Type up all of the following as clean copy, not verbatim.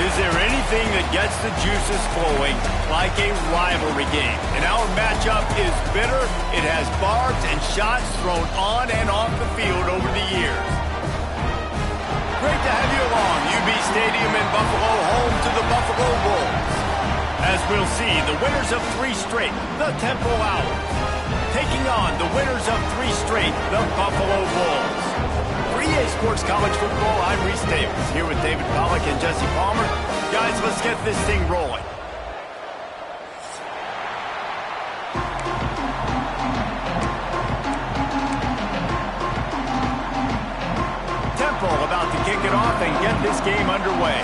Is there anything that gets the juices flowing like a rivalry game? And our matchup is bitter. It has barbs and shots thrown on and off the field over the years. Great to have you along. UB Stadium in Buffalo, home to the Buffalo Bulls. As we'll see, the winners of 3 straight, the Temple Owls, taking on the winners of 3 straight, the Buffalo Bulls. For EA Sports College Football, I'm Reese Davis, here with David Pollack and Jesse Palmer. Guys, let's get this thing rolling. Temple about to kick it off and get this game underway.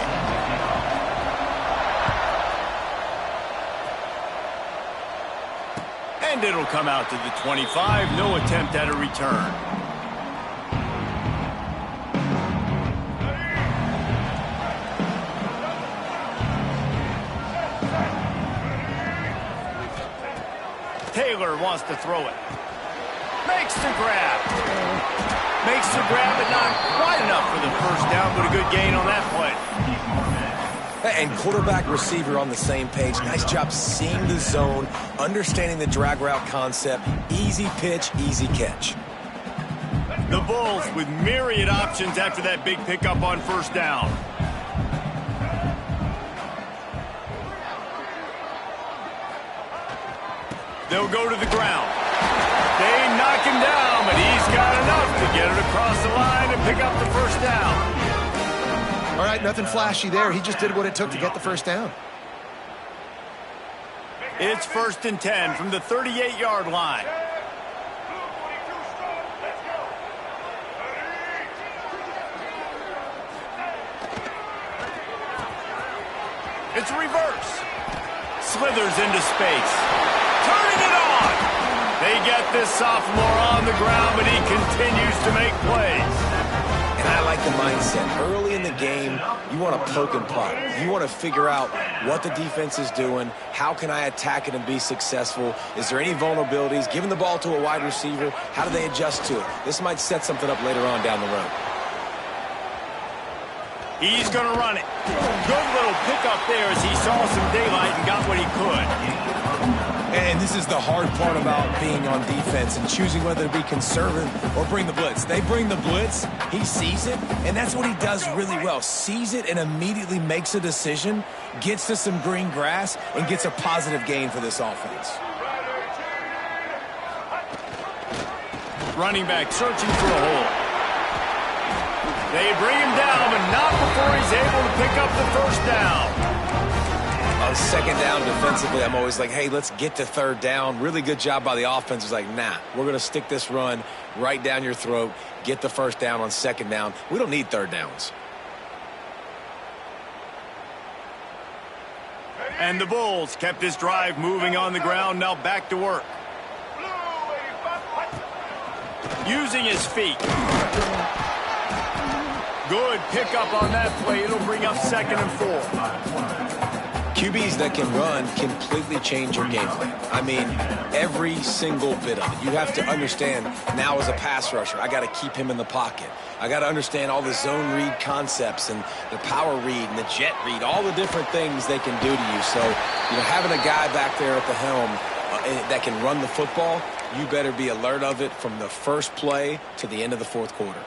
And it'll come out to the 25. No attempt at a return. Taylor wants to throw it. Makes the grab. Makes the grab, but not quite enough for the first down, but a good gain on that play. And quarterback receiver on the same page. Nice job seeing the zone, understanding the drag route concept. Easy pitch, easy catch. The Bulls with myriad options after that big pickup on first down. They'll go to the ground. They knock him down, but he's got enough to get it across the line and pick up the first down. All right, nothing flashy there. He just did what it took to get the first down. It's 1st and 10 from the 38-yard line. It's a reverse. Slithers into space. Turning it on. They get this sophomore on the ground, but he continues to make plays. And I like the mindset. Early in the game, you want to poke and prod. You want to figure out what the defense is doing. How can I attack it and be successful? Is there any vulnerabilities? Giving the ball to a wide receiver, how do they adjust to it? This might set something up later on down the road. He's going to run it. Good little pickup there as he saw some daylight and got what he could. And this is the hard part about being on defense and choosing whether to be conservative or bring the blitz. They bring the blitz, he sees it, and that's what he does really well. Sees it and immediately makes a decision, gets to some green grass, and gets a positive gain for this offense. Running back searching for a hole. They bring him down, but not before he's able to pick up the first down. On second down defensively, I'm always like, hey, let's get to third down. Really good job by the offense. It's like, nah, we're going to stick this run right down your throat, get the first down on second down. We don't need third downs. And the Bulls kept this drive moving on the ground, now back to work. Using his feet. Good pickup on that play. It'll bring up 2nd and 4. QBs that can run completely change your game plan. I mean, every single bit of it. You have to understand now as a pass rusher, I got to keep him in the pocket. I got to understand all the zone read concepts and the power read and the jet read, all the different things they can do to you. So, having a guy back there at the helm that can run the football, you better be alert of it from the first play to the end of the fourth quarter.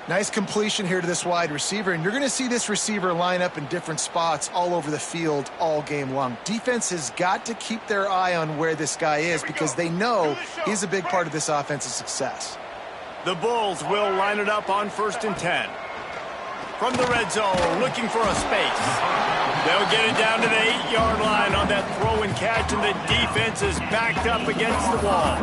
Nice completion here to this wide receiver, and you're going to see this receiver line up in different spots all over the field all game long. Defense has got to keep their eye on where this guy is because they know he's a big part of this offense's success. The Bulls will line it up on 1st and 10. From the red zone, looking for a space. They'll get it down to the 8-yard line on that throw and catch, and the defense is backed up against the wall.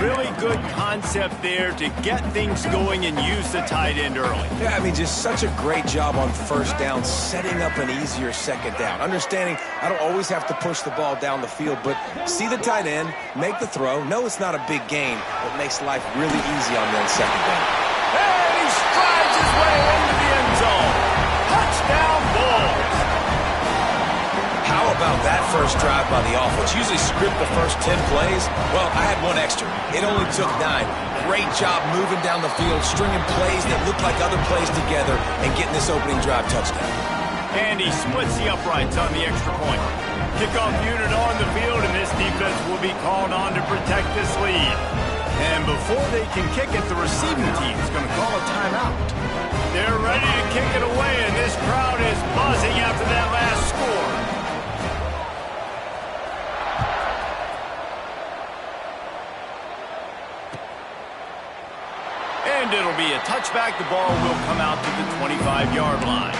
Really good concept there to get things going and use the tight end early. Yeah, I mean, just such a great job on first down, setting up an easier second down. Understanding I don't always have to push the ball down the field, but see the tight end, make the throw. No, it's not a big gain, but makes life really easy on that second down. And he strides his way into the end zone. Touchdown, Bulls. How about about that first drive by the offense? Usually script the first 10 plays. Well, I had one extra. It only took 9. Great job moving down the field, stringing plays that look like other plays together, and getting this opening drive touchdown. And he splits the uprights on the extra point. Kickoff unit on the field, and this defense will be called on to protect this lead. And before they can kick it, the receiving team is going to call a timeout. They're ready to kick it away, and this crowd is buzzing after that last score. And it'll be a touchback. The ball will come out to the 25-yard line.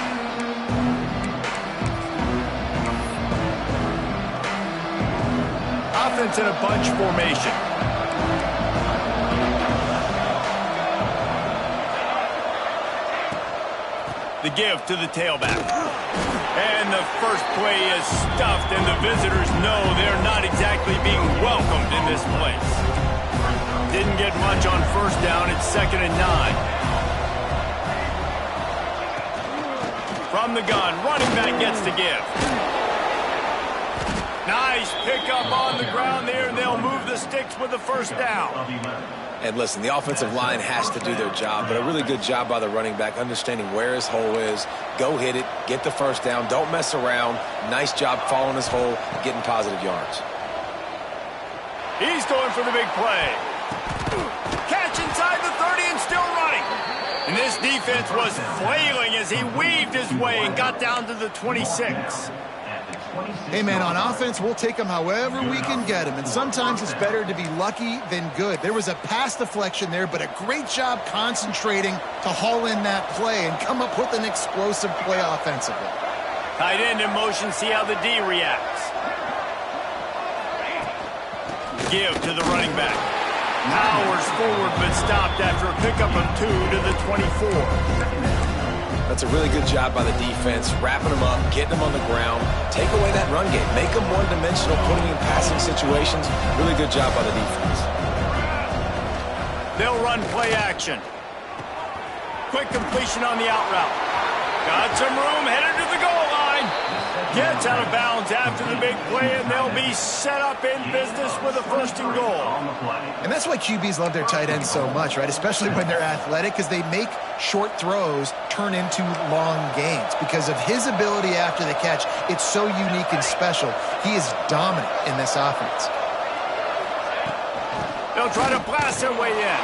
Offense in a bunch formation. The give to the tailback. And the first play is stuffed, and the visitors know they're not exactly being welcomed in this place. Didn't get much on first down. It's 2nd and 9. From the gun, running back gets the give. Nice pickup on the ground there, and they'll move the sticks with the first down. And listen, the offensive line has to do their job, but a really good job by the running back, understanding where his hole is. Go hit it, get the first down, don't mess around. Nice job following his hole, getting positive yards. He's going for the big play. Catch inside the 30 and still running. And this defense was flailing as he weaved his way and got down to the 26. Hey, man, on offense, we'll take them however we can get them. And sometimes it's better to be lucky than good. There was a pass deflection there, but a great job concentrating to haul in that play and come up with an explosive play offensively. Tight end in motion, see how the D reacts. Give to the running back. Powers forward, but stopped after a pickup of 2 to the 24. That's a really good job by the defense, wrapping them up, getting them on the ground. Take away that run game. Make them one-dimensional, put them in passing situations. Really good job by the defense. They'll run play action. Quick completion on the out route. Got some room, headed to the goal line. Gets out of bounds after the big play, and they'll be set up in business with a 1st and goal. And that's why QBs love their tight ends so much, right? Especially when they're athletic, because they make short throws turn into long gains. Because of his ability after the catch, it's so unique and special. He is dominant in this offense. They'll try to blast their way in.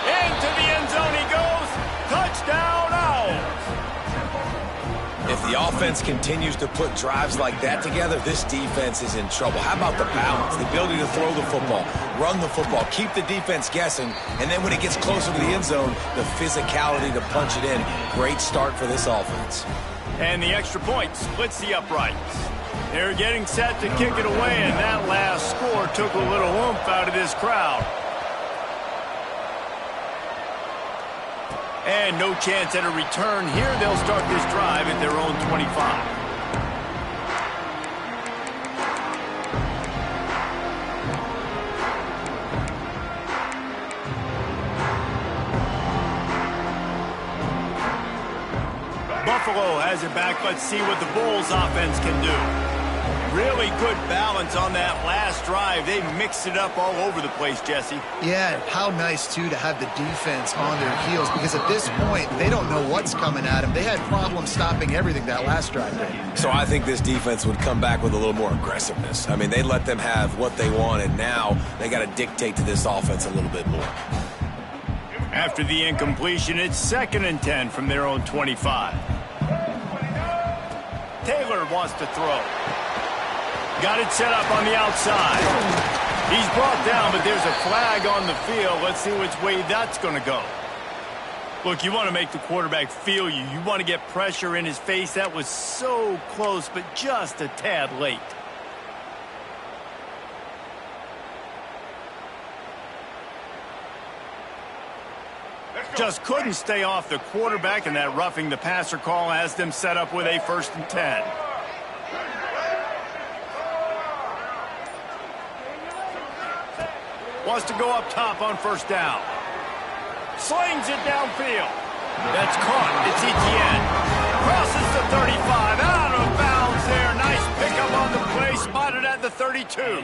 Into the end zone he goes. Touchdown, Owls. If the offense continues to put drives like that together, this defense is in trouble. How about the balance, the ability to throw the football, run the football, keep the defense guessing, and then when it gets closer to the end zone, the physicality to punch it in. Great start for this offense. And the extra point splits the uprights. They're getting set to kick it away, and that last score took a little oomph out of this crowd. And no chance at a return here. They'll start this drive at their own 25. Buffalo has it back. Let's see what the Bulls offense can do. Really good balance on that last drive. They mixed it up all over the place, Jesse. Yeah, how nice, too, to have the defense on their heels, because at this point, they don't know what's coming at them. They had problems stopping everything that last drive did. So I think this defense would come back with a little more aggressiveness. I mean, they let them have what they wanted. Now they got to dictate to this offense a little bit more. After the incompletion, it's 2nd and 10 from their own 25. Taylor wants to throw. Got it set up on the outside. He's brought down, but there's a flag on the field. Let's see which way that's going to go. Look, you want to make the quarterback feel you. You want to get pressure in his face. That was so close, but just a tad late. Just couldn't stay off the quarterback, and that roughing the passer call has them set up with a 1st and 10. Wants to go up top on 1st down. Slings it downfield. That's caught. It's Etienne. Crosses the 35. Out of bounds there. Nice pickup job on the play, spotted at the 32.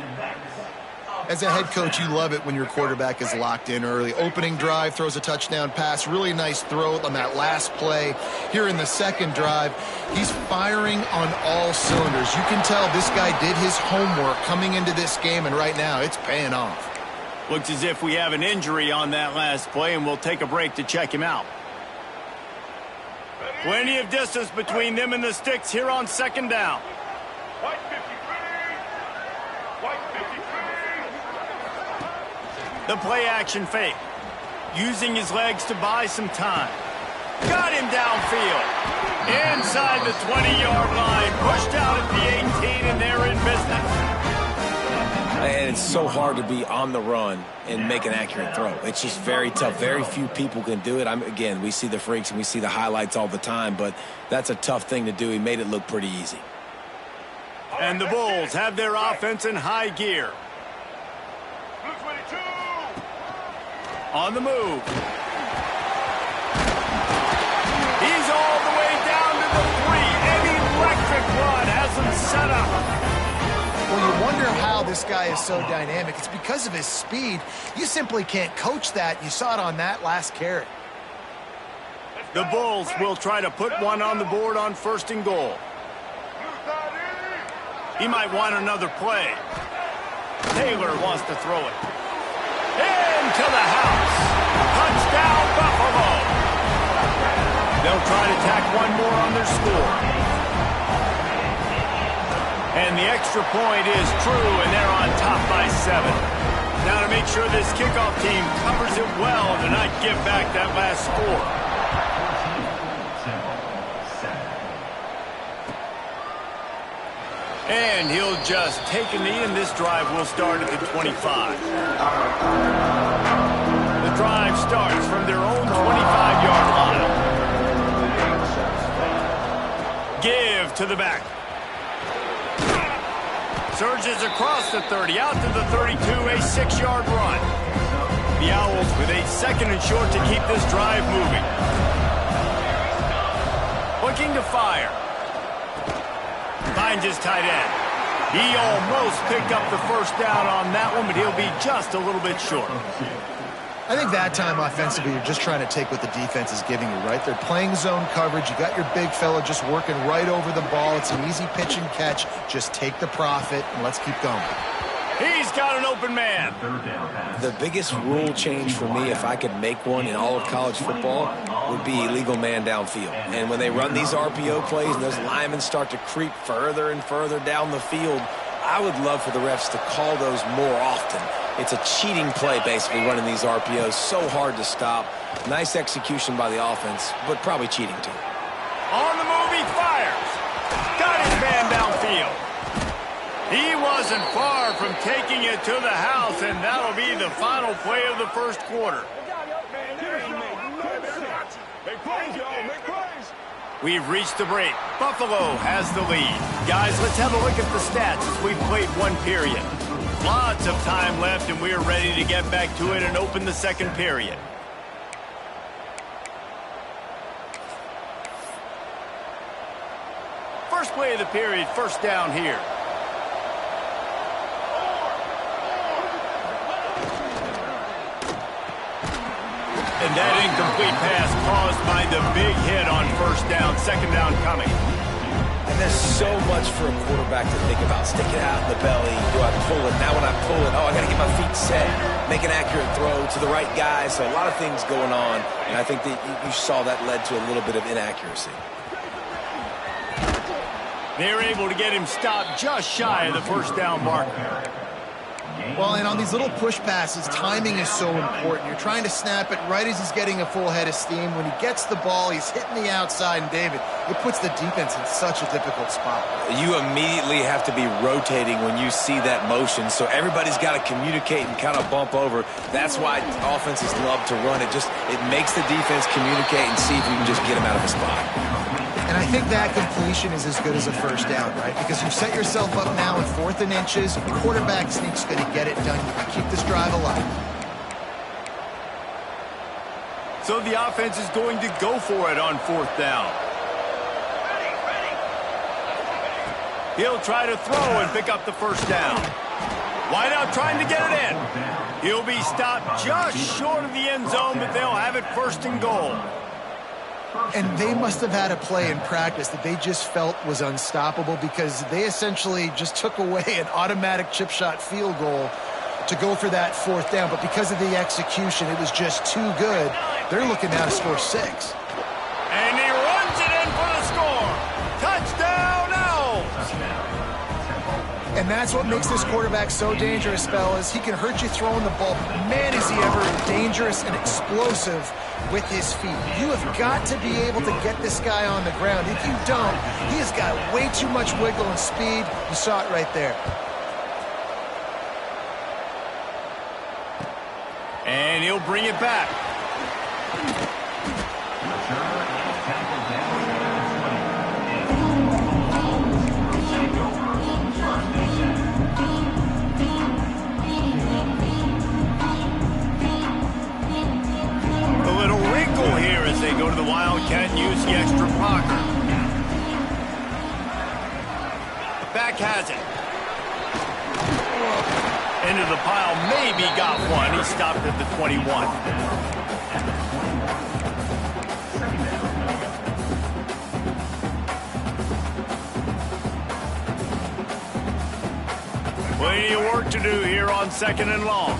As a head coach, you love it when your quarterback is locked in early. Opening drive, throws a touchdown pass. Really nice throw on that last play. Here in the second drive, he's firing on all cylinders. You can tell this guy did his homework coming into this game, and right now it's paying off. Looks as if we have an injury on that last play, and we'll take a break to check him out. Plenty of distance between them and the sticks here on second down. The play action fake. Using his legs to buy some time. Got him downfield. Inside the 20-yard line. Pushed out at the 18, and they're in business. And it's so hard to be on the run and make an accurate throw. It's just very tough. Very few people can do it. Again, we see the freaks and we see the highlights all the time, but that's a tough thing to do. He made it look pretty easy. And the Bulls have their offense in high gear. On the move. He's all the way down to the 3. An electric run has him set up. Well, you wonder how this guy is so dynamic. It's because of his speed. You simply can't coach that. You saw it on that last carry. The Bulls will try to put one on the board on 1st and goal. He might want another play. Taylor wants to throw it. Into the house. Touchdown, Buffalo. They'll try to tack one more on their score. And the extra point is true, and they're on top by 7. Now to make sure this kickoff team covers it well to not give back that last score. And he'll just take a knee, and this drive will start at the 25. The drive starts from their own 25-yard line. Give to the back. Surges across the 30, out to the 32, a 6-yard run. The Owls with a 2nd and short to keep this drive moving. Looking to fire. Finds his tight end. He almost picked up the first down on that one, but he'll be just a little bit short. I think that time offensively, you're just trying to take what the defense is giving you, right? They're playing zone coverage. You got your big fella just working right over the ball. It's an easy pitch and catch. Just take the profit, and let's keep going. He's got an open man. The biggest rule change for me, if I could make one in all of college football, would be illegal man downfield. And when they run these RPO plays and those linemen start to creep further and further down the field, I would love for the refs to call those more often. It's a cheating play, basically, running these RPOs. So hard to stop. Nice execution by the offense, but probably cheating too. On the move, he fires. Got his man downfield. He wasn't far from taking it to the house, and that'll be the final play of the first quarter. We've reached the break. Buffalo has the lead. Guys, let's have a look at the stats as we've played one period. Lots of time left, and we're ready to get back to it and open the second period. First play of the period, first down here. And that incomplete pass caused by the big hit on first down, second down coming. And there's so much for a quarterback to think about. Stick it out in the belly. Do I pull it? Now when I pull it, I got to get my feet set. Make an accurate throw to the right guy. So a lot of things going on. And I think that you saw that led to a little bit of inaccuracy. They're able to get him stopped just shy of the first down marker. Well, and on these little push passes, timing is so important. You're trying to snap it right as he's getting a full head of steam. When he gets the ball, he's hitting the outside, and David, it puts the defense in such a difficult spot. You immediately have to be rotating when you see that motion, so everybody's got to communicate and kind of bump over. That's why offenses love to run it. It makes the defense communicate and see if you can just get him out of a spot. And I think that completion is as good as a first down, right? Because you've set yourself up now in 4th and inches. Quarterback sneak's going to get it done. You can keep this drive alive. So the offense is going to go for it on 4th down. He'll try to throw and pick up the first down. Wideout trying to get it in. He'll be stopped just short of the end zone, but they'll have it first and goal. And they must have had a play in practice that they just felt was unstoppable, because they essentially just took away an automatic chip shot field goal to go for that fourth down. But because of the execution, it was just too good. They're looking now to score 6. And he runs it in for the score. Touchdown, Owls! And that's what makes this quarterback so dangerous, fellas. He can hurt you throwing the ball. Man, is he ever dangerous and explosive with his feet. You have got to be able to get this guy on the ground. If you don't, he has got way too much wiggle and speed. You saw it right there. And he'll bring it back. Here as they go to the Wildcat and use the extra blocker. Back has it. Into the pile, maybe got one. He stopped at the 21. Plenty of work to do here on 2nd and long.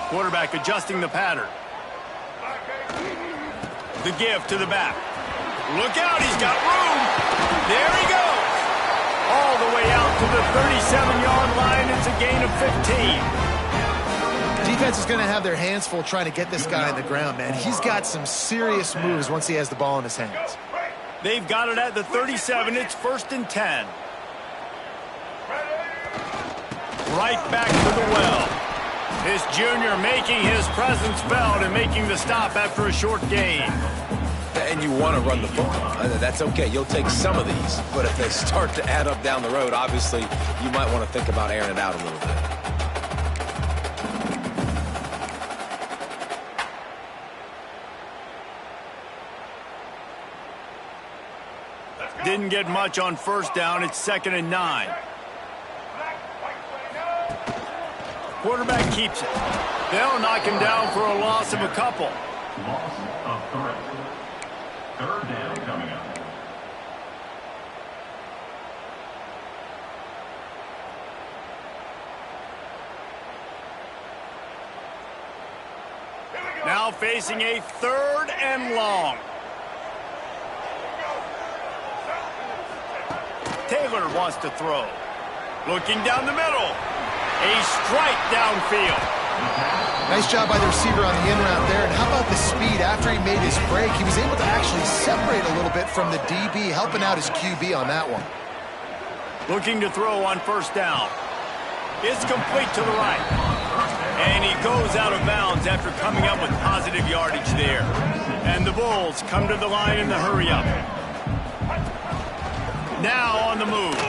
Quarterback adjusting the pattern. The give to the back. Look out, he's got room. There he goes. All the way out to the 37-yard line. It's a gain of 15. Defense is going to have their hands full trying to get this guy on the ground, man. He's got some serious moves once he has the ball in his hands. They've got it at the 37. It's 1st and 10. Right back to the well. This junior making his presence felt and making the stop after a short gain. And you want to run the football. That's okay. You'll take some of these. But if they start to add up down the road, obviously, you might want to think about airing it out a little bit. Didn't get much on first down. It's 2nd and 9. Quarterback keeps it. They'll knock him down for a loss of a couple. Loss of 3. 3rd down coming up. Now facing a 3rd and long. Taylor wants to throw. Looking down the middle. A strike downfield. Nice job by the receiver on the in route there. And how about the speed after he made his break? He was able to actually separate a little bit from the DB, helping out his QB on that one. Looking to throw on first down. It's complete to the right. And he goes out of bounds after coming up with positive yardage there. And the Bulls come to the line in the hurry-up. Now on the move.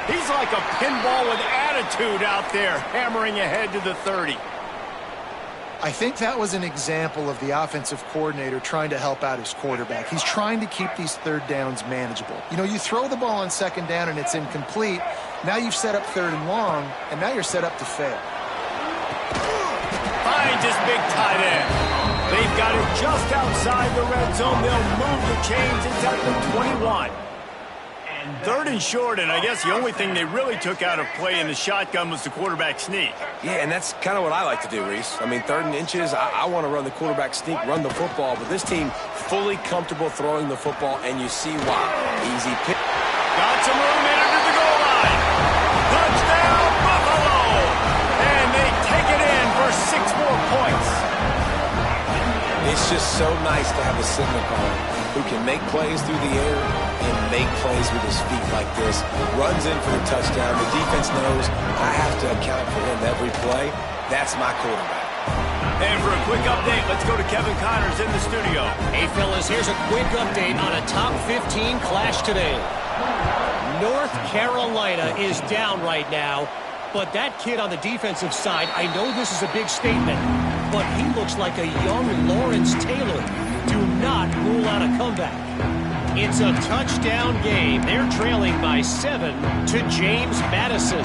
He's like a pinball with attitude out there, hammering ahead to the 30. I think that was an example of the offensive coordinator trying to help out his quarterback. He's trying to keep these 3rd downs manageable. You know, you throw the ball on 2nd down and it's incomplete. Now you've set up 3rd and long, and now you're set up to fail. Finds his big tight end. They've got it just outside the red zone. They'll move the chains. It's at the 21. 3rd and short, and I guess the only thing they really took out of play in the shotgun was the quarterback sneak. Yeah, and that's kind of what I like to do, Reese. I mean, 3rd and inches, I want to run the quarterback sneak, run the football, but this team fully comfortable throwing the football, and you see why. Easy pick. Got some room in under the goal line. Touchdown, Buffalo! And they take it in for 6 more points. It's just so nice to have a signal caller who can make plays through the air and make plays with his feet like this. Runs in for the touchdown. The defense knows I have to account for him every play. That's my quarterback. And for a quick update, let's go to Kevin Connors in the studio. Hey, fellas, here's a quick update on a top 15 clash today. North Carolina is down right now, but that kid on the defensive side, I know this is a big statement, but he looks like a young Lawrence Taylor. Do not rule out a comeback. It's a touchdown game. They're trailing by 7 to James Madison.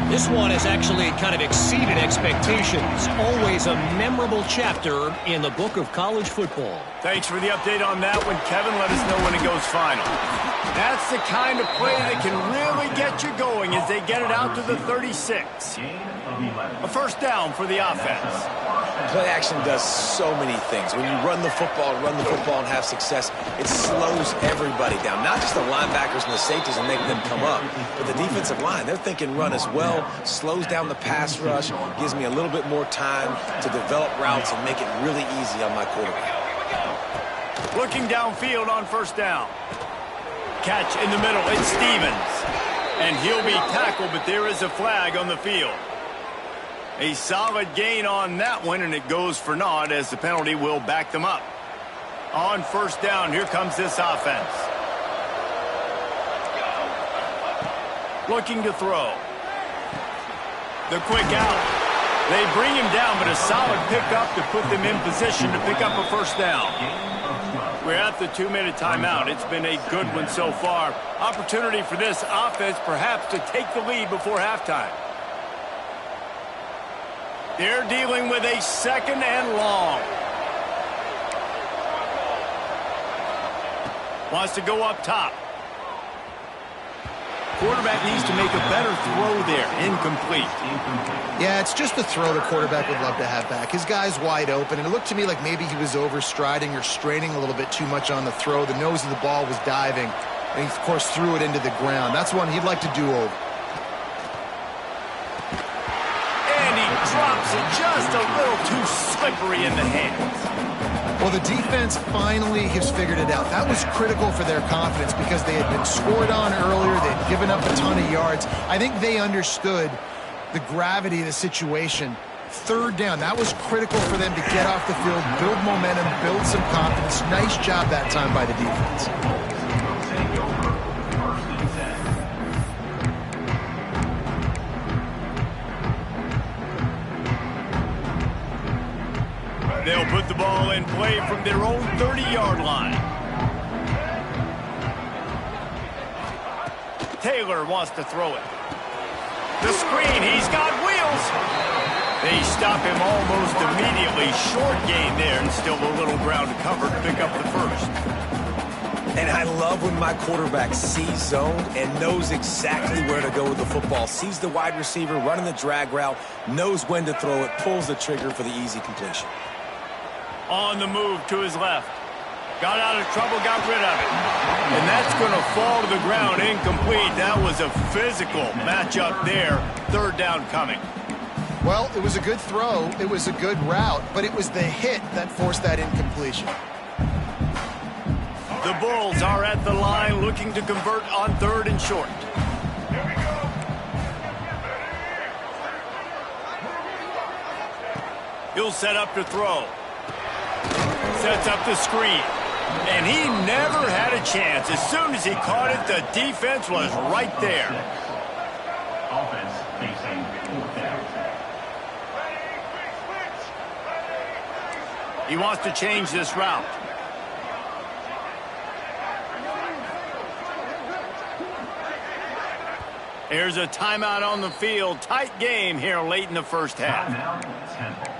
This one has actually kind of exceeded expectations. Always a memorable chapter in the book of college football. Thanks for the update on that one, Kevin. Let us know when it goes final. That's the kind of play that can really get you going as they get it out to the 36. A first down for the offense. Play action does so many things. When you run the football and have success, it slows everybody down. Not just the linebackers and the safeties and making them come up, but the defensive line. They're thinking run as well, slows down the pass rush, gives me a little bit more time to develop routes and make it really easy on my quarterback. Looking downfield on first down. Catch in the middle. It's Stevens. And he'll be tackled, but there is a flag on the field. A solid gain on that one, and it goes for naught as the penalty will back them up. On first down, here comes this offense. Looking to throw. The quick out. They bring him down, but a solid pickup to put them in position to pick up a first down. We're at the 2-minute timeout. It's been a good one so far. Opportunity for this offense perhaps to take the lead before halftime. They're dealing with a second and long. Wants to go up top. Quarterback needs to make a better throw there. Incomplete. Yeah, it's just a throw the quarterback would love to have back. His guy's wide open, and it looked to me like maybe he was overstriding or straining a little bit too much on the throw. The nose of the ball was diving, and he, of course, threw it into the ground. That's one he'd like to do over. And he drops it just a little too slippery in the hands. Well, the defense finally has figured it out. That was critical for their confidence because they had been scored on earlier. They had given up a ton of yards. I think they understood the gravity of the situation. Third down, that was critical for them to get off the field, build momentum, build some confidence. Nice job that time by the defense. They'll put the ball in play from their own 30-yard line. Taylor wants to throw it. The screen, he's got wheels. They stop him almost immediately. Short gain there, and still a little ground to cover to pick up the first. And I love when my quarterback sees zone and knows exactly where to go with the football. Sees the wide receiver running the drag route, knows when to throw it, pulls the trigger for the easy completion. On the move to his left. Got out of trouble, got rid of it. And that's going to fall to the ground incomplete. That was a physical matchup there. Third down coming. Well, it was a good throw. It was a good route, but it was the hit that forced that incompletion. The Bulls are at the line looking to convert on third and short. He'll set up to throw. Sets up the screen. And he never had a chance. As soon as he caught it, the defense was right there. Offense facing fourth down. He wants to change this route. There's a timeout on the field. Tight game here late in the first half. Timeout, Temple.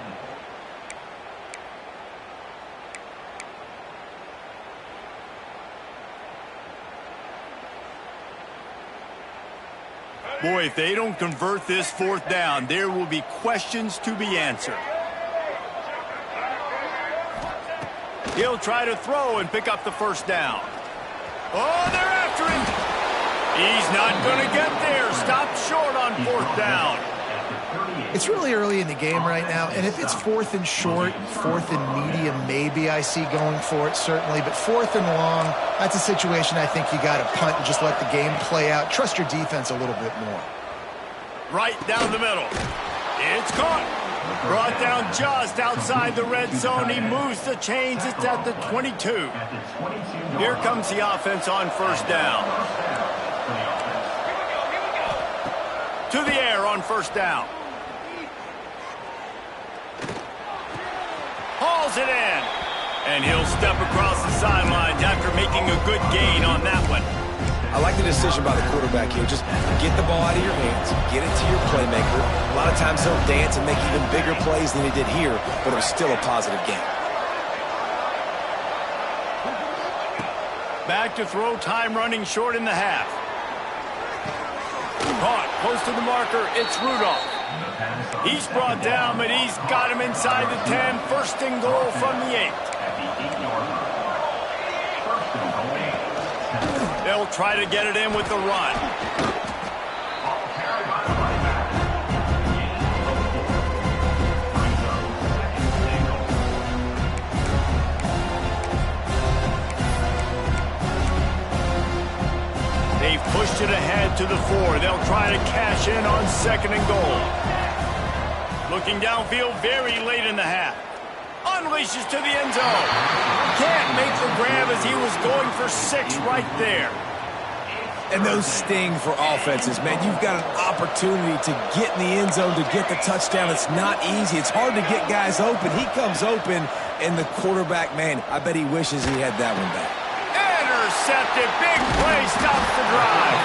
Boy, if they don't convert this fourth down, there will be questions to be answered. He'll try to throw and pick up the first down. Oh, they're after him. He's not going to get there. Stopped short on fourth down. It's really early in the game right now, and if it's fourth and short, fourth and medium, maybe I see going for it, certainly. But fourth and long, that's a situation I think you got to punt and just let the game play out. Trust your defense a little bit more. Right down the middle. It's caught. Brought down just outside the red zone. He moves the chains. It's at the 22. Here comes the offense on first down. To the air on first down. Hauls it in. And he'll step across the sidelines after making a good gain on that one. I like the decision by the quarterback here. Just get the ball out of your hands, get it to your playmaker. A lot of times he'll dance and make even bigger plays than he did here, but it was still a positive game. Back to throw, time running short in the half. Caught, close to the marker, it's Rudolph. He's brought down, but he's got him inside the 10. First and goal from the 8. They'll try to get it in with the run. They've pushed it ahead to the 4. They'll try to cash in on second and goal. Looking downfield very late in the half. Unleashes to the end zone. Can't make the grab as he was going for 6 right there. And those sting for offenses, man. You've got an opportunity to get in the end zone, to get the touchdown. It's not easy. It's hard to get guys open. He comes open, and the quarterback, man, I bet he wishes he had that one back. Intercepted. Big play stops the drive.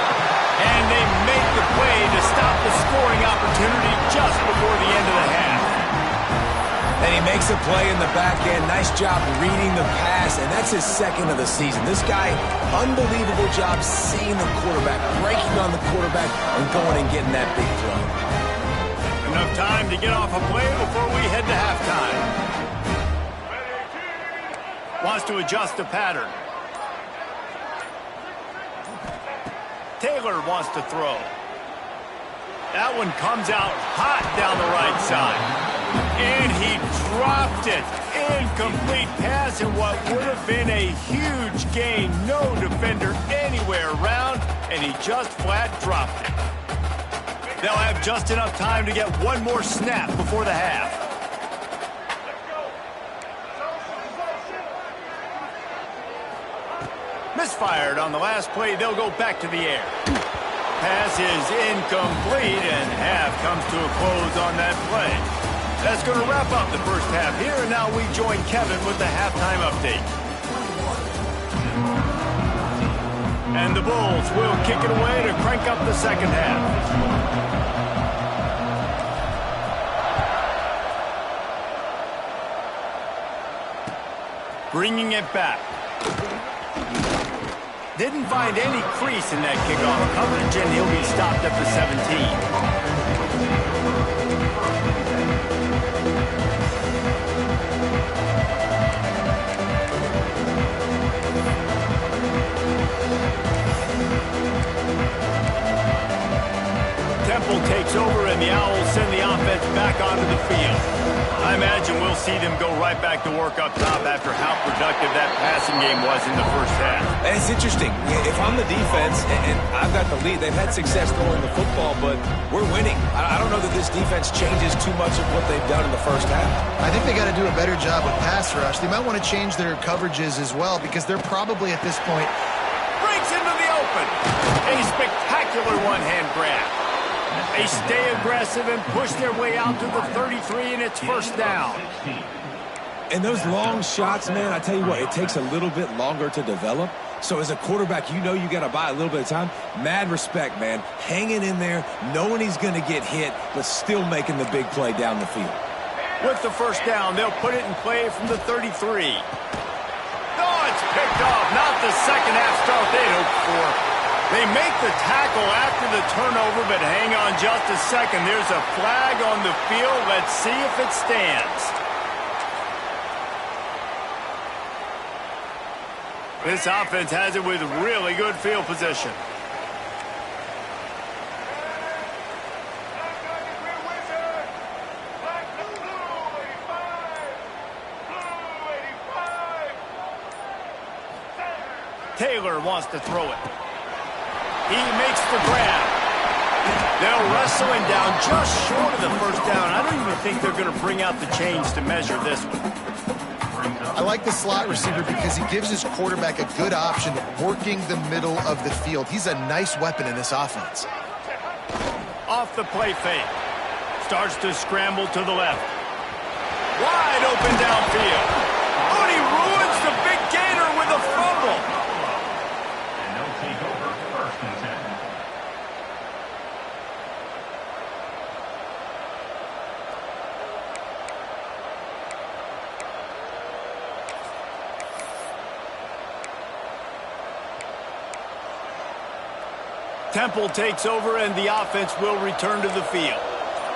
And they make the play to stop the scoring opportunity just before the end of the half. And he makes a play in the back end. Nice job reading the pass, and that's his second of the season. This guy, unbelievable job seeing the quarterback, breaking on the quarterback, and going and getting that big play. Enough time to get off a play before we head to halftime. Wants to adjust the pattern. Taylor wants to throw. That one comes out hot down the right side. And he dropped it. Incomplete pass in what would have been a huge gain. No defender anywhere around, and he just flat dropped it. They'll have just enough time to get one more snap before the half. Misfired on the last play. They'll go back to the air. Pass is incomplete, and half comes to a close on that play. That's going to wrap up the first half here, and now we join Kevin with the halftime update. And the Bulls will kick it away to crank up the second half. Bringing it back. Didn't find any crease in that kickoff coverage, and he'll be stopped at the 17. Temple takes over, and the Owls send the offense back onto the field. I imagine we'll see them go right back to work up top after how productive that passing game was in the first half. And it's interesting. If I'm the defense and I've got the lead, they've had success throwing the football, but we're winning. I don't know that this defense changes too much of what they've done in the first half. I think they got to do a better job with pass rush. They might want to change their coverages as well, because they're probably at this point. Breaks into the open. A spectacular one-hand grab. They stay aggressive and push their way out to the 33, and it's first down. And those long shots, man, I tell you what, it takes a little bit longer to develop. So as a quarterback, you know you got to buy a little bit of time. Mad respect, man. Hanging in there, knowing he's going to get hit, but still making the big play down the field. With the first down, they'll put it in play from the 33. Oh, it's picked off. Not the second half start they'd hoped for. They make the tackle after the turnover, but hang on just a second. There's a flag on the field. Let's see if it stands. This offense has it with really good field position. Taylor wants to throw it. He makes the grab. They'll wrestle him down just short of the first down. I don't even think they're going to bring out the chains to measure this one. I like the slot receiver because he gives his quarterback a good option working the middle of the field. He's a nice weapon in this offense. Off the play fake. Starts to scramble to the left. Wide open downfield. Oh, he ruins the big gainer with a fumble. And they'll take over 1st and 10. Temple takes over, and the offense will return to the field.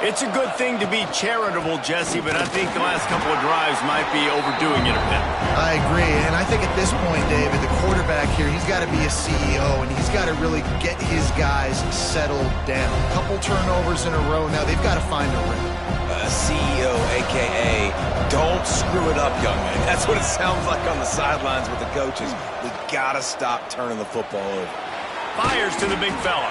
It's a good thing to be charitable, Jesse, but I think the last couple of drives might be overdoing it a bit. I agree, and I think at this point, David, the quarterback here, he's got to be a CEO, and he's got to really get his guys settled down. A couple turnovers in a row now. They've got to find a rhythm. CEO, a.k.a. don't screw it up, young man. That's what it sounds like on the sidelines with the coaches. We got to stop turning the football over. Fires to the big fella.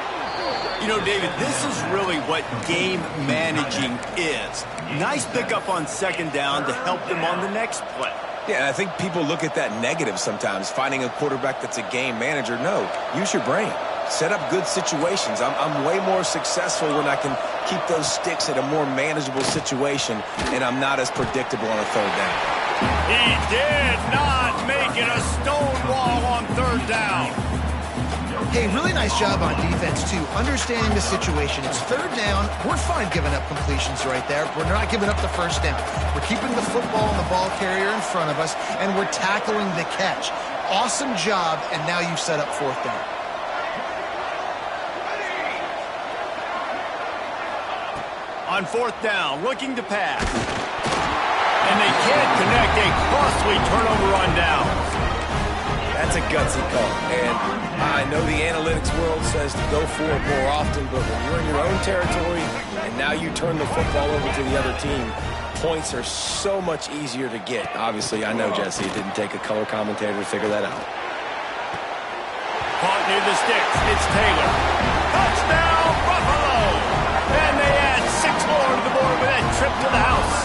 You know, David, this is really what game managing is. Nice pickup on 2nd down to help them on the next play. Yeah, and I think people look at that negative sometimes, finding a quarterback that's a game manager. No, use your brain. Set up good situations. I'm way more successful when I can keep those sticks at a more manageable situation, and I'm not as predictable on a 3rd down. He did not make it a stone wall on 3rd down. Hey, really nice job on defense, too, understanding the situation. It's 3rd down. We're fine giving up completions right there. We're not giving up the 1st down. We're keeping the football and the ball carrier in front of us, and we're tackling the catch. Awesome job, and now you've set up 4th down. On 4th down, looking to pass. And they can't connect. A costly turnover on downs. That's a gutsy call, and I know the analytics world says to go for it more often, but when you're in your own territory and now you turn the football over to the other team, points are so much easier to get. Obviously, I know, Jesse, it didn't take a color commentator to figure that out. Caught near the sticks. It's Taylor. Touchdown, Buffalo! And they add 6 more to the board with that trip to the house.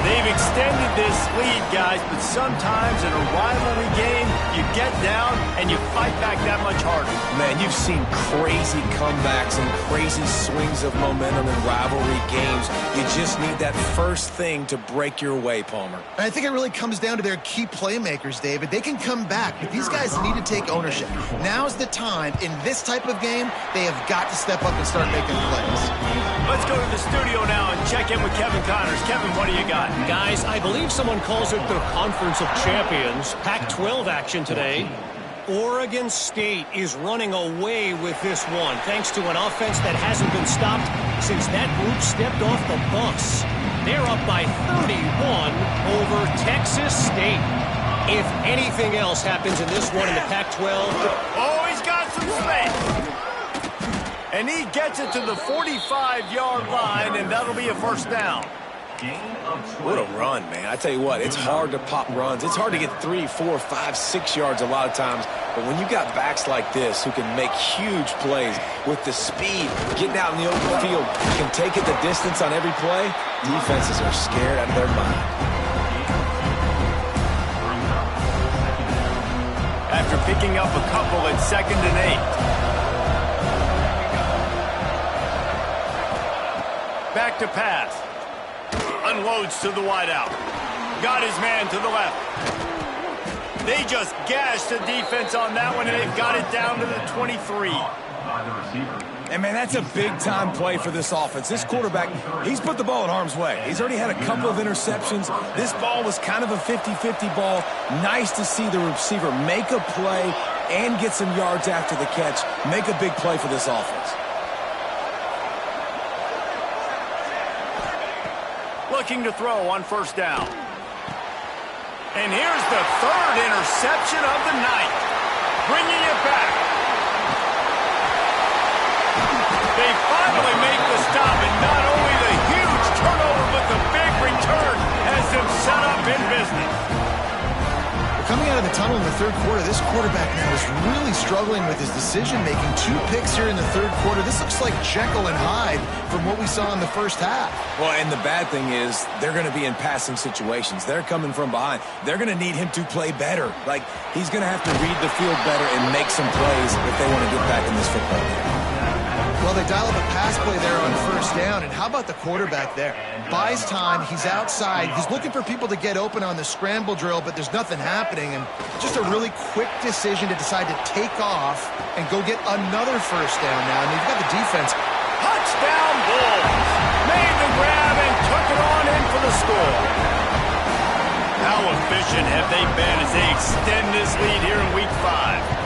They've extended this lead, guys, but sometimes in a rivalry game, you get down and you fight back that much harder. Man, you've seen crazy comebacks and crazy swings of momentum in rivalry games. You just need that first thing to break your way, Palmer. I think it really comes down to their key playmakers, David. They can come back, but these guys need to take ownership. Now's the time. In this type of game, they have got to step up and start making plays. Let's go to the studio now and check in with Kevin Connors. Kevin, what do you got? Guys, I believe someone calls it the Conference of Champions. Pac-12 action today. Oregon State is running away with this one, thanks to an offense that hasn't been stopped since that group stepped off the bus. They're up by 31 over Texas State. If anything else happens in this one in the Pac-12... Oh, he's got some space. And he gets it to the 45-yard line, and that'll be a 1st down. What a run, man. I tell you what, it's hard to pop runs. It's hard to get 3, 4, 5, 6 yards a lot of times. But when you got backs like this who can make huge plays with the speed, getting out in the open field, can take it the distance on every play, defenses are scared out of their mind. After picking up a couple at 2nd and 8. Back to pass. Unloads to the wideout. Got his man to the left. They just gashed the defense on that one, and they've got it down to the 23. And, man, that's a big-time play for this offense. This quarterback, he's put the ball in harm's way. He's already had a couple of interceptions. This ball was kind of a 50-50 ball. Nice to see the receiver make a play and get some yards after the catch. Make a big play for this offense. Looking to throw on 1st down. And here's the 3rd interception of the night. Bringing it back. They finally make the stop, and not only the huge turnover, but the big return has them set up in business. Coming out of the tunnel in the 3rd quarter, this quarterback now is really struggling with his decision-making. 2 picks here in the 3rd quarter. This looks like Jekyll and Hyde from what we saw in the 1st half. Well, and the bad thing is they're going to be in passing situations. They're coming from behind. They're going to need him to play better. Like, he's going to have to read the field better and make some plays if they want to get back in this football game. Well, Well, they dial up a pass play there on first down, and how about the quarterback there? Buys time, he's outside, he's looking for people to get open on the scramble drill, but there's nothing happening, and just a really quick decision to decide to take off and go get another first down now, and you've got the defense. Touchdown Bulls! Made the grab and took it on in for the score. How efficient have they been as they extend this lead here in Week 5?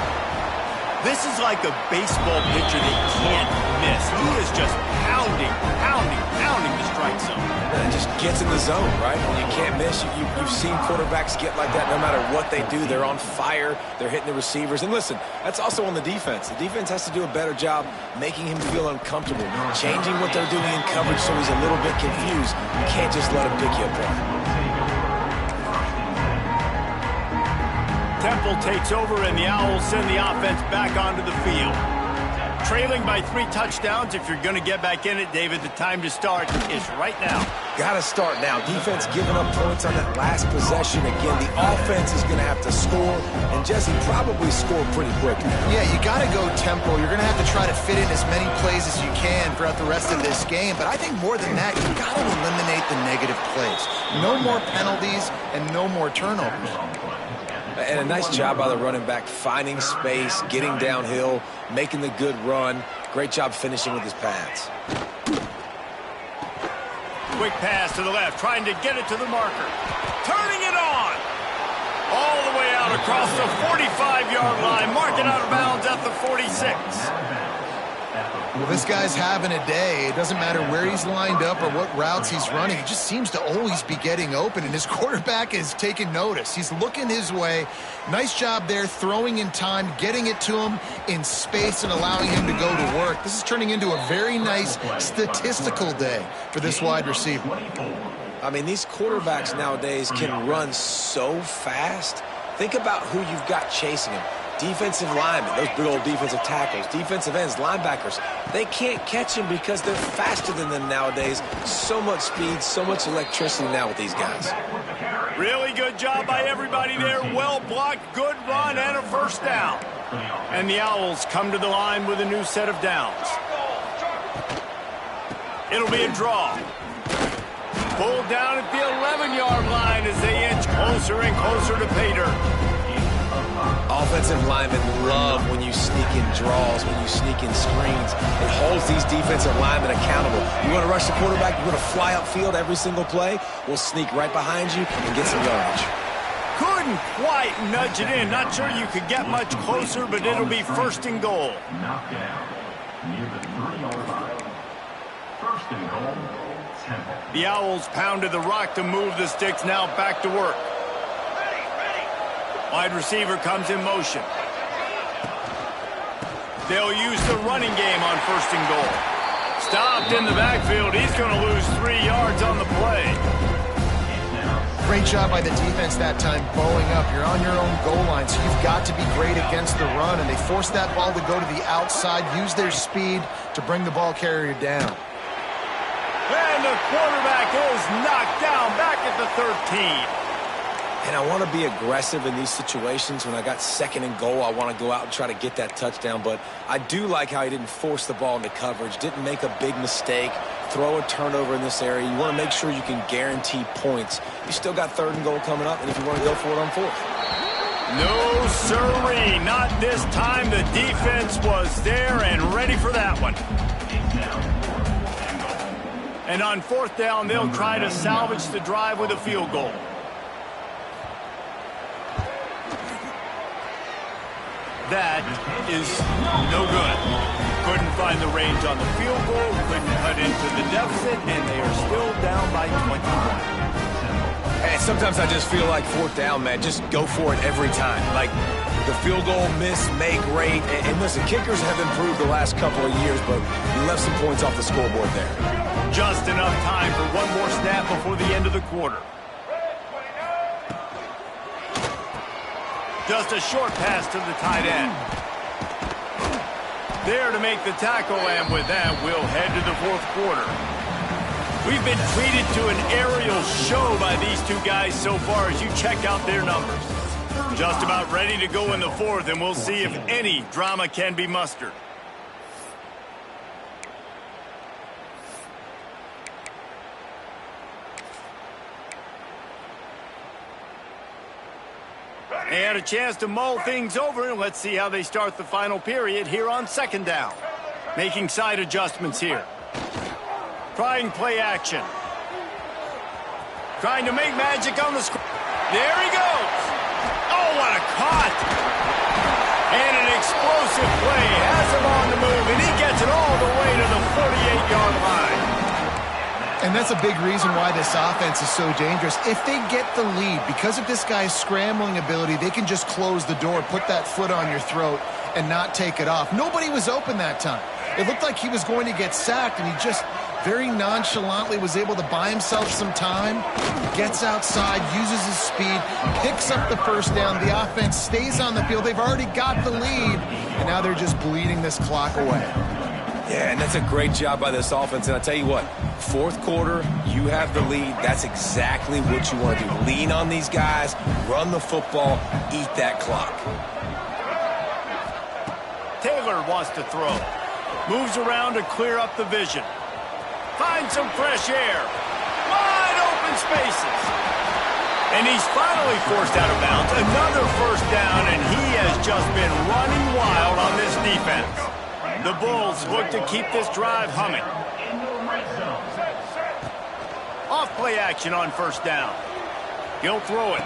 This is like a baseball pitcher that can't miss. He is just pounding the strike zone. And just gets in the zone, right? When you can't miss, you've seen quarterbacks get like that no matter what they do. They're on fire. They're hitting the receivers. And listen, that's also on the defense. The defense has to do a better job making him feel uncomfortable, changing what they're doing in coverage so he's a little bit confused. You can't just let him pick you apart. Temple takes over, and the Owls send the offense back onto the field. Trailing by 3 touchdowns. If you're going to get back in it, David, the time to start is right now. Got to start now. Defense giving up points on that last possession. Again, the offense is going to have to score, and Jesse probably score pretty quick. Yeah, you got to go Temple. You're going to have to try to fit in as many plays as you can throughout the rest of this game. But I think more than that, you got to eliminate the negative plays. No more penalties and no more turnovers. And a nice job by the running back, finding space, getting downhill, making the good run. Great job finishing with his pads. Quick pass to the left, trying to get it to the marker. Turning it on. All the way out across the 45-yard line. Marking out of bounds at the 46. Well, this guy's having a day. It doesn't matter where he's lined up or what routes he's running. He just seems to always be getting open, and his quarterback is taking notice. He's looking his way. Nice job there, throwing in time, getting it to him in space and allowing him to go to work. This is turning into a very nice statistical day for this wide receiver. I mean, these quarterbacks nowadays can run so fast. Think about who you've got chasing him. Defensive linemen, those big old defensive tackles, defensive ends, linebackers, they can't catch him because they're faster than them nowadays. So much speed, so much electricity now with these guys. Really good job by everybody there. Well blocked, good run, and a first down. And the Owls come to the line with a new set of downs. It'll be a draw. Pulled down at the 11-yard line as they inch closer and closer to pay dirt. Offensive linemen love when you sneak in draws, when you sneak in screens. It holds these defensive linemen accountable. You want to rush the quarterback, you want to fly upfield every single play, we'll sneak right behind you and get some yardage. Couldn't quite nudge it in. Not sure you could get much closer, but it'll be first and goal. Knocked down near the 3-yard line. First and goal, Temple. The Owls pounded the rock to move the sticks. Now back to work. Wide receiver comes in motion. They'll use the running game on first and goal. Stopped in the backfield. He's going to lose 3 yards on the play. Great job by the defense that time, bowing up. You're on your own goal line, so you've got to be great against the run, and they force that ball to go to the outside, use their speed to bring the ball carrier down. And the quarterback is knocked down back at the 13. And I want to be aggressive in these situations. When I got second and goal, I want to go out and try to get that touchdown. But I do like how he didn't force the ball into coverage, didn't make a big mistake, throw a turnover in this area. You want to make sure you can guarantee points. You still got third and goal coming up, and if you want to go for it on fourth. No sirree, not this time. The defense was there and ready for that one. And on fourth down, they'll try to salvage the drive with a field goal. That is no good. Couldn't find the range on the field goal, couldn't cut into the deficit, and they are still down by 21. And sometimes I just feel like fourth down, man, just go for it every time. Like the field goal, miss, make, rate. And listen, kickers have improved the last couple of years, but you left some points off the scoreboard there. Just enough time for one more snap before the end of the quarter. Just a short pass to the tight end. There to make the tackle, and with that, we'll head to the fourth quarter. We've been treated to an aerial show by these two guys so far as you check out their numbers. Just about ready to go in the fourth, and we'll see if any drama can be mustered. They had a chance to mull things over, and let's see how they start the final period here on second down. Making side adjustments here. Trying play action. Trying to make magic on the screen. There he goes. Oh, what a cut. And an explosive play. Has him on the move, and he gets it all the way to the 48-yard line. And that's a big reason why this offense is so dangerous. If they get the lead, because of this guy's scrambling ability, they can just close the door, put that foot on your throat, and not take it off. Nobody was open that time. It looked like he was going to get sacked, and he just very nonchalantly was able to buy himself some time, gets outside, uses his speed, picks up the first down. The offense stays on the field. They've already got the lead, and now they're just bleeding this clock away. Yeah, and that's a great job by this offense. And I tell you what, fourth quarter, you have the lead. That's exactly what you want to do. Lean on these guys, run the football, eat that clock. Taylor wants to throw. Moves around to clear up the vision. Finds some fresh air. Wide open spaces. And he's finally forced out of bounds. Another first down, and he has just been running wild on this defense. The Bulls look to keep this drive humming. Off play action on first down. He'll throw it.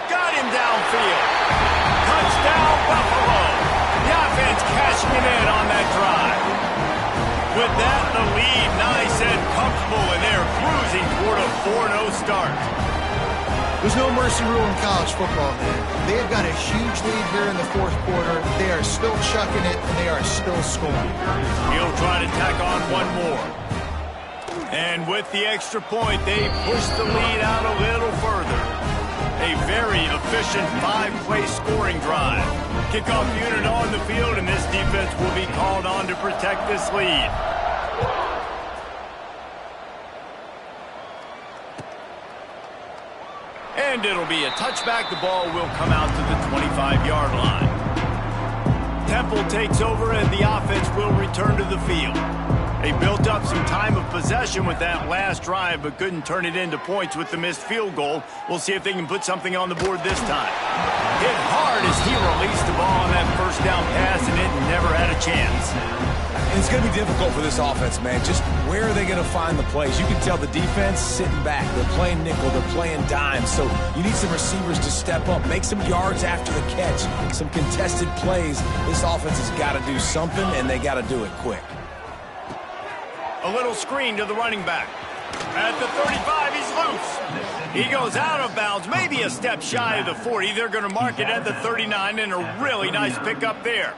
Got him downfield. Touchdown, Buffalo. The offense cashing it in on that drive. With that, the lead nice and comfortable, and they're cruising toward a 4-0 start. There's no mercy rule in college football, man. They have got a huge lead here in the fourth quarter. They are still chucking it, and they are still scoring. He'll try to tack on one more. And with the extra point, they push the lead out a little further. A very efficient 5-play scoring drive. Kickoff unit on the field, and this defense will be called on to protect this lead. And it'll be a touchback. The ball will come out to the 25-yard line. Temple takes over, and the offense will return to the field. They built up some time of possession with that last drive, but couldn't turn it into points with the missed field goal. We'll see if they can put something on the board this time. Hit hard as he released the ball on that first down pass, and it never had a chance. And it's going to be difficult for this offense, man. Just where are they going to find the plays? You can tell the defense sitting back. They're playing nickel. They're playing dime. So you need some receivers to step up, make some yards after the catch, some contested plays. This offense has got to do something, and they got to do it quick. A little screen to the running back. At the 35, he's loose. He goes out of bounds, maybe a step shy of the 40. They're going to mark it at the 39, and a really nice pickup there.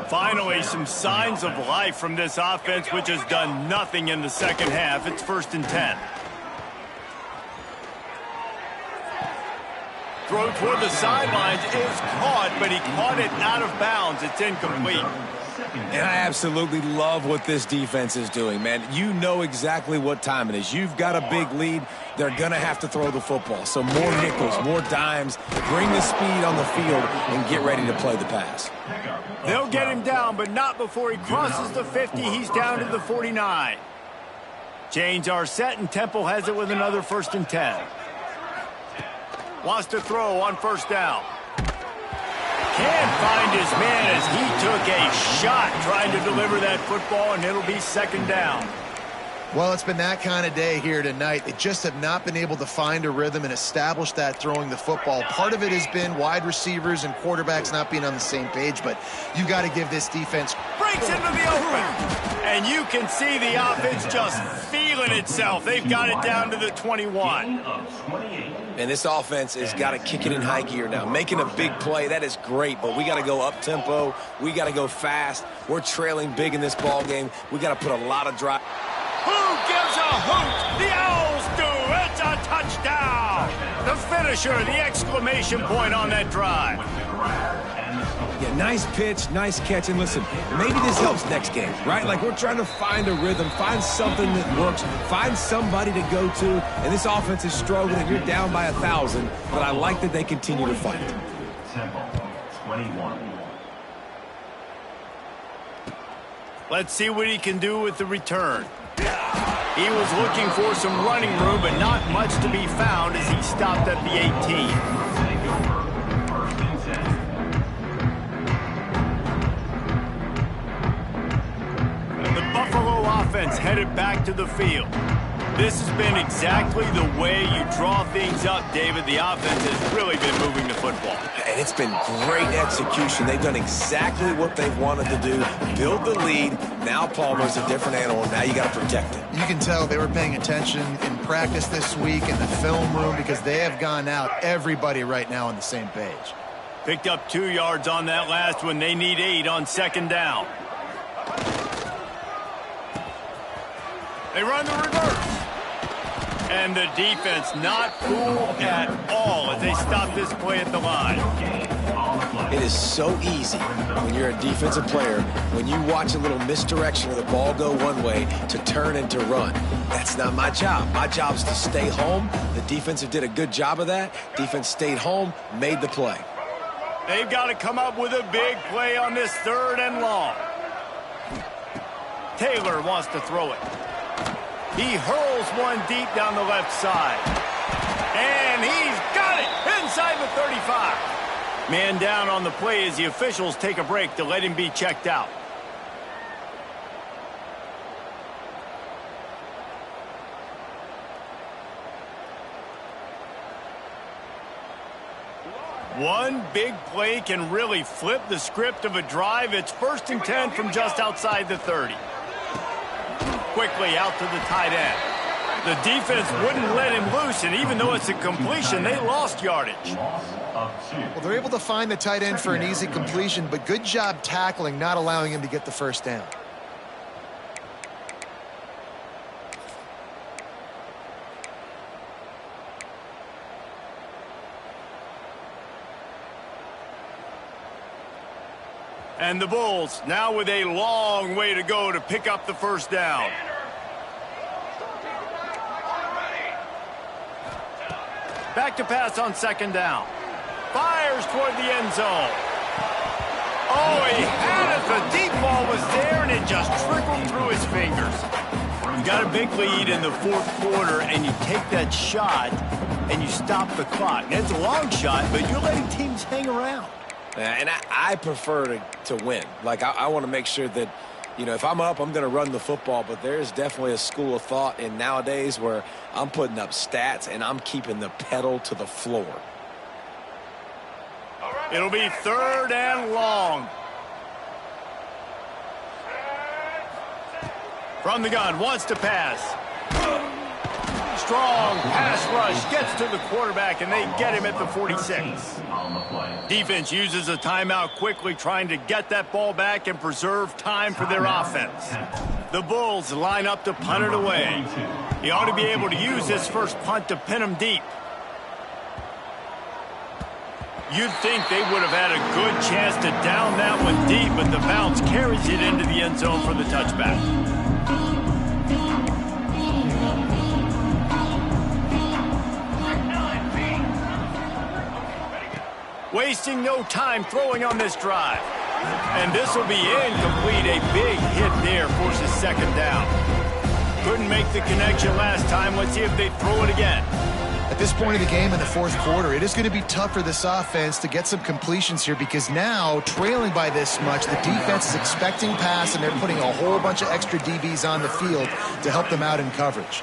Finally, some signs of life from this offense, which has done nothing in the second half. It's 1st and 10. Throw toward the sidelines is caught, but he caught it out of bounds. It's incomplete. And I absolutely love what this defense is doing, man. You know exactly what time it is. You've got a big lead. They're going to have to throw the football. So more nickels, more dimes, bring the speed on the field, and get ready to play the pass. They'll get him down, but not before he crosses the 50. He's down to the 49. Chains are set, and Temple has it with another 1st and 10. Wants to throw on first down. Can't find his man as he took a shot trying to deliver that football, and it'll be 2nd down. Well, it's been that kind of day here tonight. They just have not been able to find a rhythm and establish that throwing the football. Part of it has been wide receivers and quarterbacks not being on the same page, but you've got to give this defense. Breaks into the open, and you can see the offense just feeling itself. They've got it down to the 21. And this offense has got to kick it in high gear now. Making a big play, that is great, but we got to go up-tempo. We got to go fast. We're trailing big in this ball game. We got to put a lot of drive. Who gives a hoot? The Owls do. It's a touchdown. The finisher, the exclamation point on that drive. Yeah, nice pitch, nice catch. And listen, maybe this helps next game, right? Like we're trying to find a rhythm, find something that works, find somebody to go to. And this offense is struggling, and you're down by 1,000. But I like that they continue to fight. Temple, 21. Let's see what he can do with the return. He was looking for some running room, but not much to be found as he stopped at the 18. offense headed back to the field. This has been exactly the way you draw things up, David. The offense has really been moving the football. And it's been great execution. They've done exactly what they've wanted to do. Build the lead. Now Palmer's a different animal. Now you got to protect it. You can tell they were paying attention in practice this week in the film room because they have gone out, everybody right now on the same page. Picked up 2 yards on that last one. They need 8 on second down. They run the reverse. And the defense not cool at all as they stop this play at the line. It is so easy when you're a defensive player, when you watch a little misdirection of the ball go one way to turn and to run. That's not my job. My job is to stay home. The defensive did a good job of that. Defense stayed home, made the play. They've got to come up with a big play on this 3rd and long. Taylor wants to throw it. He hurls one deep down the left side. And he's got it inside the 35. Man down on the play as the officials take a break to let him be checked out. One big play can really flip the script of a drive. It's 1st and 10 from just outside the 30. Quickly out to the tight end. The defense wouldn't let him loose, and even though it's a completion, they lost yardage. Well, they're able to find the tight end for an easy completion, but good job tackling, not allowing him to get the first down. And the Bulls now with a long way to go to pick up the first down. Back to pass on second down. Fires toward the end zone. Oh, he had it. The deep ball was there, and it just trickled through his fingers. You got a big lead in the 4th quarter, and you take that shot, and you stop the clock. It's a long shot, but you're letting teams hang around. And I prefer to win. Like, I want to make sure that, you know, if I'm up, I'm going to run the football. But there's definitely a school of thought in nowadays where I'm putting up stats and I'm keeping the pedal to the floor. It'll be 3rd and long. From the gun, wants to pass. Strong pass rush, gets to the quarterback, and they get him at the 46. Defense uses a timeout quickly, trying to get that ball back and preserve time for their offense. The Bulls line up to punt it away. He ought to be able to use this first punt to pin him deep. You'd think they would have had a good chance to down that one deep, but the bounce carries it into the end zone for the touchback. Wasting no time throwing on this drive. And this will be incomplete. A big hit there forces second down. Couldn't make the connection last time. Let's see if they throw it again. At this point of the game in the 4th quarter, it is going to be tough for this offense to get some completions here because now, trailing by this much, the defense is expecting pass, and they're putting a whole bunch of extra DBs on the field to help them out in coverage.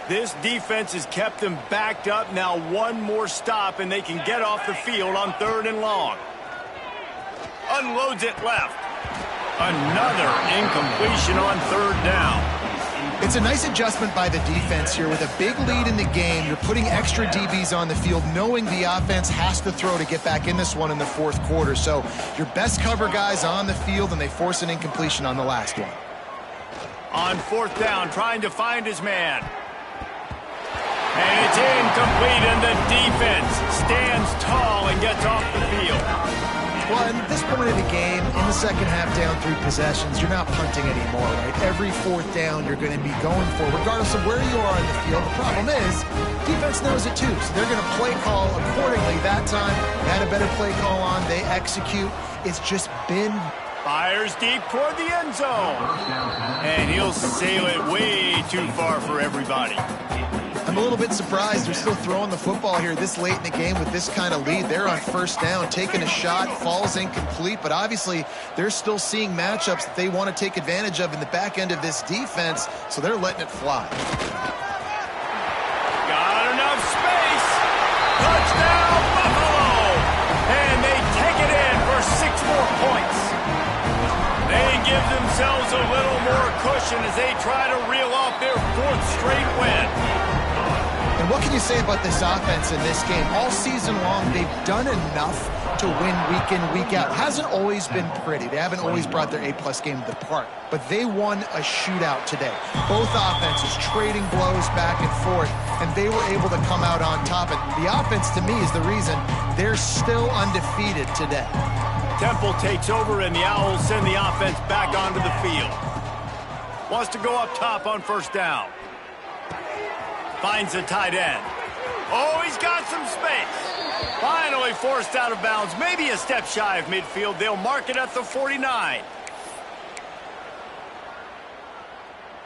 This defense has kept them backed up. Now one more stop, and they can get off the field on 3rd and long. Unloads it left. Another incompletion on 3rd down. It's a nice adjustment by the defense here. With a big lead in the game, you're putting extra DBs on the field, knowing the offense has to throw to get back in this one in the 4th quarter. So your best cover guys on the field, and they force an incompletion on the last one. On 4th down, trying to find his man. And it's incomplete, and the defense stands tall and gets off the field. Well, at this point of the game, in the second half down 3 possessions, you're not punting anymore, right? Every 4th down you're going to be going for, regardless of where you are in the field. The problem is, defense knows it too, so they're going to play call accordingly. That time, they had a better play call on. They execute. It's just been... Fires deep toward the end zone. And he'll sail it way too far for everybody. I I'm a little bit surprised they're still throwing the football here this late in the game with this kind of lead. They're on first down, taking a shot, falls incomplete, but obviously they're still seeing matchups that they want to take advantage of in the back end of this defense, so they're letting it fly. Got enough space. Touchdown, Buffalo! And they take it in for 6 more points. They give themselves a little more cushion as they try to reel off their 4th straight win. And what can you say about this offense in this game? All season long, they've done enough to win week in, week out. It hasn't always been pretty. They haven't always brought their A-plus game to the park. But they won a shootout today. Both offenses trading blows back and forth, and they were able to come out on top. And the offense, to me, is the reason they're still undefeated today. Temple takes over, and the Owls send the offense back onto the field. Wants to go up top on first down. Finds the tight end. Oh, he's got some space. Finally forced out of bounds. Maybe a step shy of midfield. They'll mark it at the 49.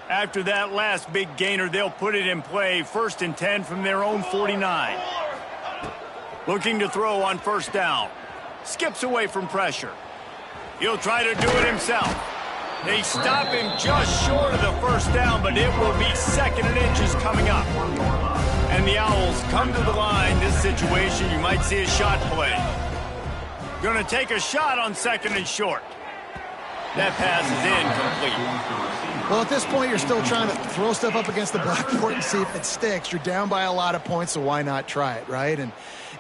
After that last big gainer, they'll put it in play. 1st and 10 from their own 49. Looking to throw on first down. Skips away from pressure. He'll try to do it himself. They stop him just short of the first down, but it will be 2nd and inches coming up. And the Owls come to the line. This situation, you might see a shot play. Going to take a shot on 2nd and short. That pass is incomplete. Well, at this point, you're still trying to throw stuff up against the blackboard and see if it sticks. You're down by a lot of points, so why not try it, right? And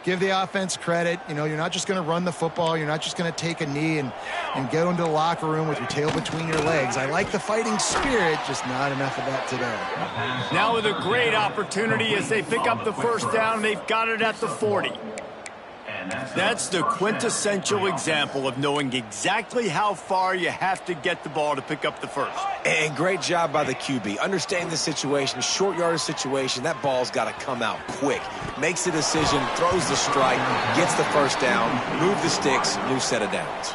give the offense credit. You know, you're not just going to run the football. You're not just going to take a knee and go into the locker room with your tail between your legs. I like the fighting spirit, just not enough of that today. Now with a great opportunity as they pick up the first down. They've got it at the 40. That's the quintessential example of knowing exactly how far you have to get the ball to pick up the first. And great job by the QB. Understanding the situation, short yardage situation, that ball's got to come out quick. Makes the decision, throws the strike, gets the first down, move the sticks, new set of downs.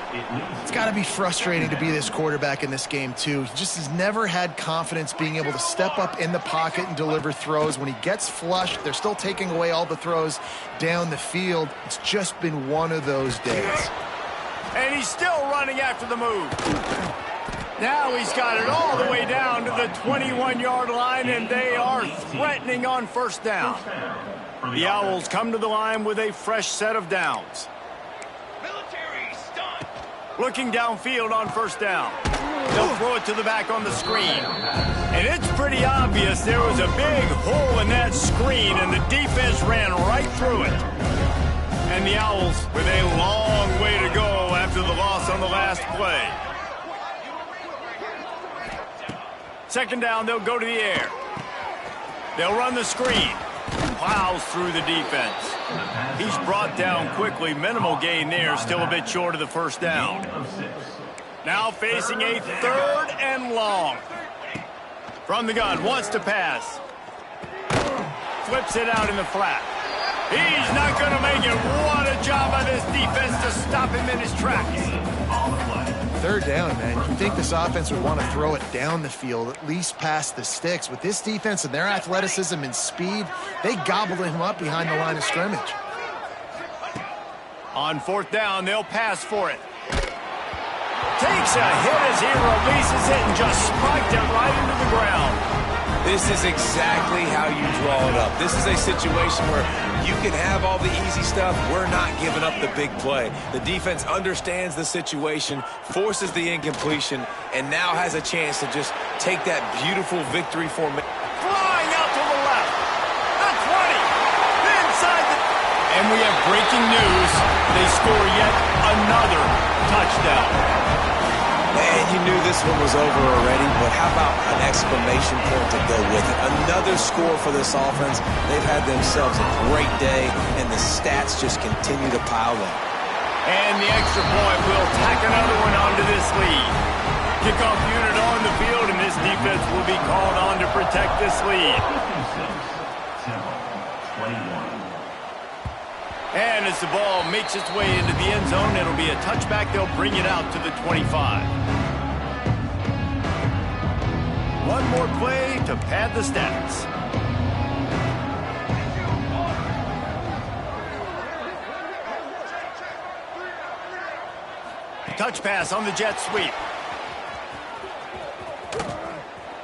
It's got to be frustrating to be this quarterback in this game, too. He just has never had confidence being able to step up in the pocket and deliver throws. When he gets flushed, they're still taking away all the throws down the field. It's just been one of those days. And he's still running after the move. Now he's got it all the way down to the 21-yard line, and they are threatening on first down. The Owls come to the line with a fresh set of downs. Looking downfield on first down. They'll throw it to the back on the screen. And it's pretty obvious there was a big hole in that screen, and the defense ran right through it. And the Owls with a long way to go after the loss on the last play. 2nd down, they'll go to the air. They'll run the screen. Plows through the defense. He's brought down quickly. Minimal gain there. Still a bit short of the first down. Now facing a 3rd and long. From the gun, wants to pass. Flips it out in the flat. He's not going to make it. What a job by this defense to stop him in his tracks. 3rd down, man. You'd think this offense would want to throw it down the field, at least past the sticks. With this defense and their athleticism and speed, they gobbled him up behind the line of scrimmage. On 4th down, they'll pass for it. Takes a hit as he releases it and just spiked it right into the ground. This is exactly how you draw it up. This is a situation where you can have all the easy stuff. We're not giving up the big play. The defense understands the situation, forces the incompletion, and now has a chance to just take that beautiful victory formation. Flying out to the left. The 20. Inside the... And we have breaking news. They score yet another touchdown. And you knew this one was over already, but how about an exclamation point to go with it? Another score for this offense. They've had themselves a great day, and the stats just continue to pile up. And the extra point will tack another one onto this lead. Kickoff unit on the field, and this defense will be called on to protect this lead. And as the ball makes its way into the end zone, it'll be a touchback. They'll bring it out to the 25. One more play to pad the stats. Touch pass on the jet sweep.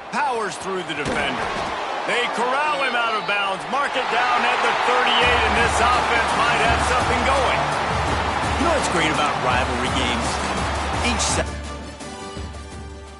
Powers through the defender. They corral him out of bounds. Mark it down at the 38, and this offense might have something going. You know what's great about rivalry games? Each set